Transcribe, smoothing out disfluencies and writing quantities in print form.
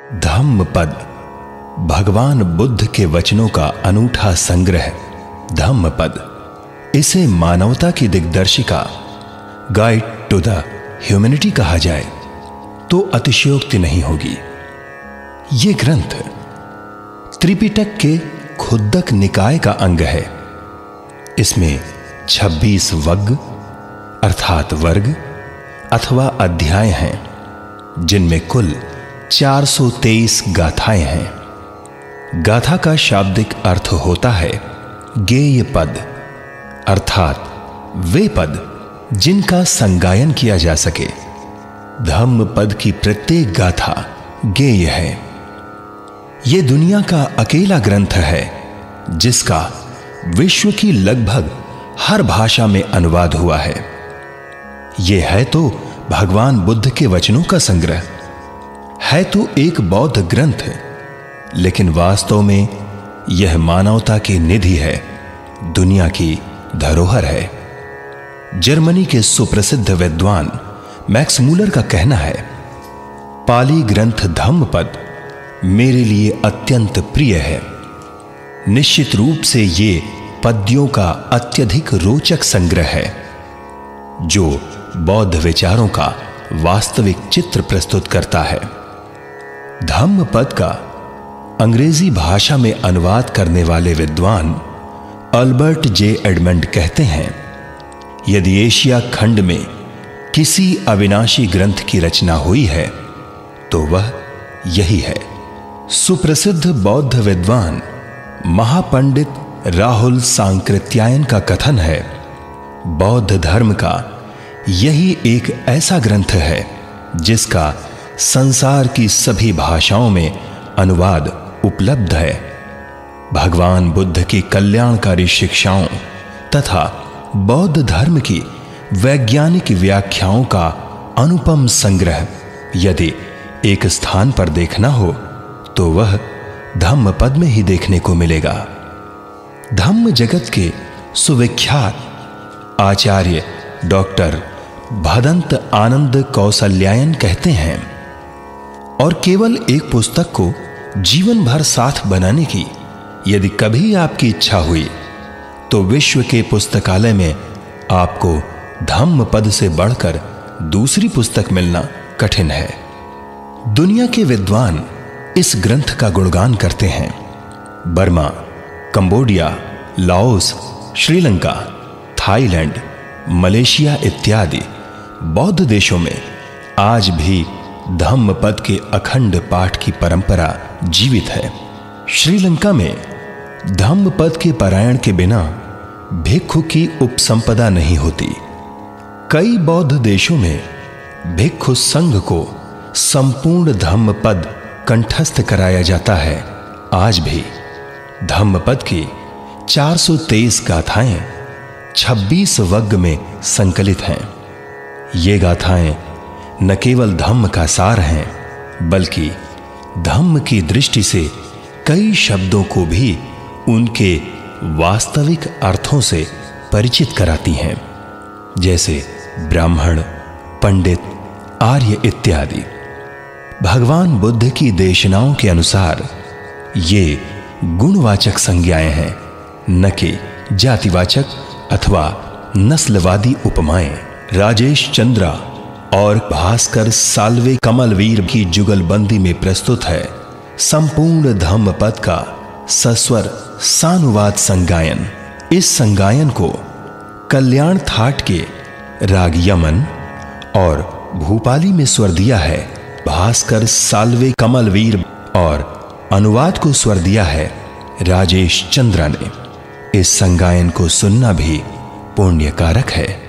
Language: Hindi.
धम्मपद भगवान बुद्ध के वचनों का अनूठा संग्रह धम्मपद। इसे मानवता की दिग्दर्शिका, गाइड टू द ह्यूमैनिटी कहा जाए तो अतिशयोक्ति नहीं होगी। ये ग्रंथ त्रिपिटक के खुद्दक निकाय का अंग है। इसमें 26 वग्ग अर्थात वर्ग अथवा अध्याय हैं, जिनमें कुल 423 गाथाएं हैं। गाथा का शाब्दिक अर्थ होता है गेय पद, अर्थात वे पद जिनका संगायन किया जा सके। धम्म पद की प्रत्येक गाथा गेय है। यह दुनिया का अकेला ग्रंथ है जिसका विश्व की लगभग हर भाषा में अनुवाद हुआ है। यह है तो भगवान बुद्ध के वचनों का संग्रह, है तो एक बौद्ध ग्रंथ, लेकिन वास्तव में यह मानवता की निधि है, दुनिया की धरोहर है। जर्मनी के सुप्रसिद्ध विद्वान मैक्स मूलर का कहना है, पाली ग्रंथ धम्मपद मेरे लिए अत्यंत प्रिय है। निश्चित रूप से ये पद्यों का अत्यधिक रोचक संग्रह है, जो बौद्ध विचारों का वास्तविक चित्र प्रस्तुत करता है। धम्मपद का अंग्रेजी भाषा में अनुवाद करने वाले विद्वान अल्बर्ट जे एडमंड कहते हैं, यदि एशिया खंड में किसी अविनाशी ग्रंथ की रचना हुई है तो वह यही है। सुप्रसिद्ध बौद्ध विद्वान महापंडित राहुल सांकृत्यायन का कथन है, बौद्ध धर्म का यही एक ऐसा ग्रंथ है जिसका संसार की सभी भाषाओं में अनुवाद उपलब्ध है। भगवान बुद्ध की कल्याणकारी शिक्षाओं तथा बौद्ध धर्म की वैज्ञानिक व्याख्याओं का अनुपम संग्रह यदि एक स्थान पर देखना हो तो वह धम्मपद में ही देखने को मिलेगा। धम्म जगत के सुविख्यात आचार्य डॉक्टर भदंत आनंद कौसल्यायन कहते हैं, और केवल एक पुस्तक को जीवन भर साथ बनाने की यदि कभी आपकी इच्छा हुई तो विश्व के पुस्तकालय में आपको धम्मपद से बढ़कर दूसरी पुस्तक मिलना कठिन है। दुनिया के विद्वान इस ग्रंथ का गुणगान करते हैं। Burma, Cambodia, Laos, Sri Lanka, Thailand, Malaysia इत्यादि बौद्ध देशों में आज भी धम्मपद के अखंड पाठ की परंपरा जीवित है। श्रीलंका में धम्मपद के पारायण के बिना भिक्षु की उपसंपदा नहीं होती। कई बौद्ध देशों में भिक्षु संघ को संपूर्ण धम्मपद कंठस्थ कराया जाता है। आज भी धम्मपद की 423 गाथाएं 26 वग्ग में संकलित हैं। ये गाथाएं न केवल धम्म का सार हैं, बल्कि धम्म की दृष्टि से कई शब्दों को भी उनके वास्तविक अर्थों से परिचित कराती हैं, जैसे ब्राह्मण, पंडित, आर्य इत्यादि। भगवान बुद्ध की देशनाओं के अनुसार ये गुणवाचक संज्ञाएं हैं, न कि जातिवाचक अथवा नस्लवादी उपमाएं। राजेश चंद्रा और भास्कर साल्वे कमलवीर की जुगलबंदी में प्रस्तुत है संपूर्ण धम्मपद का सस्वर सानुवाद संगायन। इस संगायन को कल्याण थाट के राग यमन और भूपाली में स्वर दिया है भास्कर साल्वे कमलवीर, और अनुवाद को स्वर दिया है राजेश चंद्रा ने। इस संगायन को सुनना भी पुण्यकारक है।